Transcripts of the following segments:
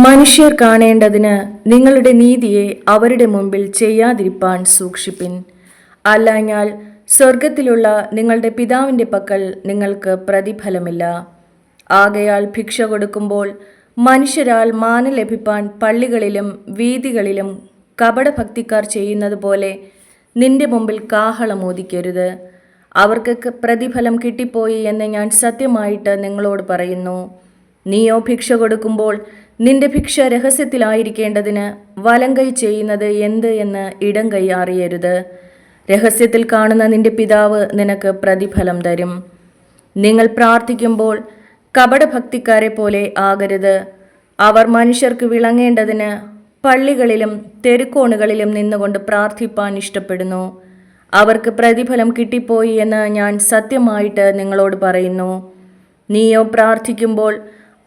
മനുഷ്യർ കാണേണ്ടതിന് നിങ്ങളുടെ നീതിയെ അവരുടെ മുമ്പിൽ ചെയ്യാതിരിപ്പാൻ സൂക്ഷിപ്പിൻ. അല്ലാഞ്ഞാൽ സ്വർഗത്തിലുള്ള നിങ്ങളുടെ പിതാവിൻ്റെ പക്കൽ നിങ്ങൾക്ക് പ്രതിഫലമില്ല. ആകയാൽ ഭിക്ഷ കൊടുക്കുമ്പോൾ മനുഷ്യരാൽ മാനം ലഭിപ്പാൻ പള്ളികളിലും വീഥികളിലും കപടഭക്തിക്കാർ ചെയ്യുന്നത് പോലെ നിന്റെ മുമ്പിൽ കാഹളമോദിക്കരുത്. അവർക്ക് പ്രതിഫലം കിട്ടിപ്പോയി എന്ന് ഞാൻ സത്യമായിട്ട് നിങ്ങളോട് പറയുന്നു. നീയോ ഭിക്ഷ കൊടുക്കുമ്പോൾ നിന്റെ ഭിക്ഷ രഹസ്യത്തിലായിരിക്കേണ്ടതിന് വലങ്കൈ ചെയ്യുന്നത് എന്ത് എന്ന് ഇടങ്കൈ അറിയരുത്. രഹസ്യത്തിൽ കാണുന്ന നിന്റെ പിതാവ് നിനക്ക് പ്രതിഫലം തരും. നിങ്ങൾ പ്രാർത്ഥിക്കുമ്പോൾ കപടഭക്തിക്കാരെ പോലെ ആകരുത്. അവർ മനുഷ്യർക്ക് വിളങ്ങേണ്ടതിന് പള്ളികളിലും തെരുക്കോണുകളിലും നിന്നുകൊണ്ട് പ്രാർത്ഥിപ്പാൻ ഇഷ്ടപ്പെടുന്നു. അവർക്ക് പ്രതിഫലം കിട്ടിപ്പോയി എന്ന് ഞാൻ സത്യമായിട്ട് നിങ്ങളോട് പറയുന്നു. നീയോ പ്രാർത്ഥിക്കുമ്പോൾ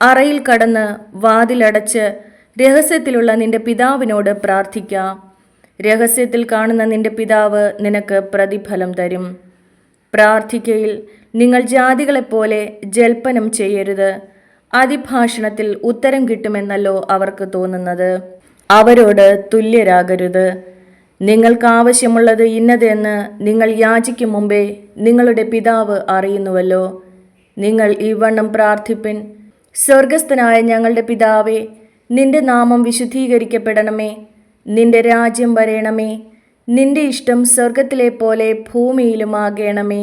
അറയിൽ കടന്ന് വാതിലടച്ച് രഹസ്യത്തിലുള്ള നിന്റെ പിതാവിനോട് പ്രാർത്ഥിക്ക. രഹസ്യത്തിൽ കാണുന്ന നിന്റെ പിതാവ് നിനക്ക് പ്രതിഫലം തരും. പ്രാർത്ഥിക്കയിൽ നിങ്ങൾ ജാതികളെപ്പോലെ ജൽപ്പനം ചെയ്യരുത്. അതിഭാഷണത്തിൽ ഉത്തരം കിട്ടുമെന്നല്ലോ അവർക്ക് തോന്നുന്നത്. അവരോട് തുല്യരാകരുത്. നിങ്ങൾക്ക് ആവശ്യമുള്ളത് ഇന്നതെന്ന് നിങ്ങൾ യാചിക്കും മുമ്പേ നിങ്ങളുടെ പിതാവ് അറിയുന്നുവല്ലോ. നിങ്ങൾ ഇവണ്ണം പ്രാർത്ഥിപ്പിൻ: സ്വർഗസ്ഥനായ ഞങ്ങളുടെ പിതാവേ, നിന്റെ നാമം വിശുദ്ധീകരിക്കപ്പെടണമേ. നിന്റെ രാജ്യം വരേണമേ. നിന്റെ ഇഷ്ടം സ്വർഗത്തിലെ പോലെ ഭൂമിയിലുമാകേണമേ.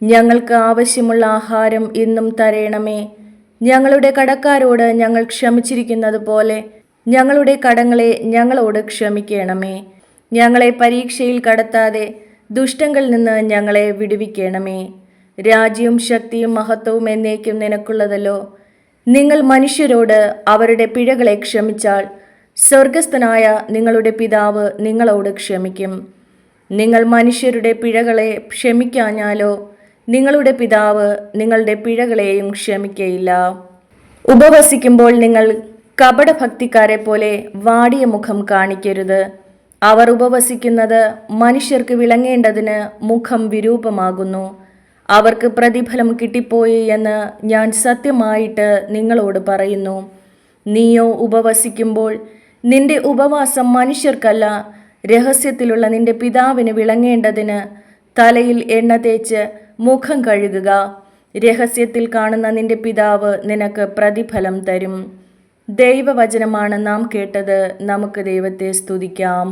ഞങ്ങൾക്ക് ആവശ്യമുള്ള ആഹാരം ഇന്നും തരേണമേ. ഞങ്ങളുടെ കടക്കാരോട് ഞങ്ങൾ ക്ഷമിച്ചിരിക്കുന്നത് പോലെ ഞങ്ങളുടെ കടങ്ങളെ ഞങ്ങളോട് ക്ഷമിക്കണമേ. ഞങ്ങളെ പരീക്ഷയിൽ കടത്താതെ ദുഷ്ടങ്ങളിൽ നിന്ന് ഞങ്ങളെ വിടുവിക്കണമേ. രാജ്യവും ശക്തിയും മഹത്വവും എന്നേക്കും നിനക്കുള്ളതല്ലോ. നിങ്ങൾ മനുഷ്യരോട് അവരുടെ പിഴകളെ ക്ഷമിച്ചാൽ സ്വർഗസ്ഥനായ നിങ്ങളുടെ പിതാവ് നിങ്ങളോട് ക്ഷമിക്കും. നിങ്ങൾ മനുഷ്യരുടെ പിഴകളെ ക്ഷമിക്കാഞ്ഞാലോ നിങ്ങളുടെ പിതാവ് നിങ്ങളുടെ പിഴകളെയും ക്ഷമിക്കയില്ല. ഉപവസിക്കുമ്പോൾ നിങ്ങൾ കപടഭക്തിക്കാരെ പോലെ വാടിയ മുഖം കാണിക്കരുത്. അവർ ഉപവസിക്കുന്നത് മനുഷ്യർക്ക് വിളങ്ങേണ്ടതിന് മുഖം വിരൂപമാകുന്നു. അവർക്ക് പ്രതിഫലം കിട്ടിപ്പോയി എന്ന് ഞാൻ സത്യമായിട്ട് നിങ്ങളോട് പറയുന്നു. നീയോ ഉപവസിക്കുമ്പോൾ നിന്റെ ഉപവാസം മനുഷ്യർക്കല്ല, രഹസ്യത്തിലുള്ള നിന്റെ പിതാവിന് വിളങ്ങേണ്ടതിന് തലയിൽ എണ്ണ തേച്ച് മുഖം കഴുകുക. രഹസ്യത്തിൽ കാണുന്ന നിന്റെ പിതാവ് നിനക്ക് പ്രതിഫലം തരും. ദൈവവചനമാണ് നാം കേട്ടത്. നമുക്ക് ദൈവത്തെ സ്തുതിക്കാം.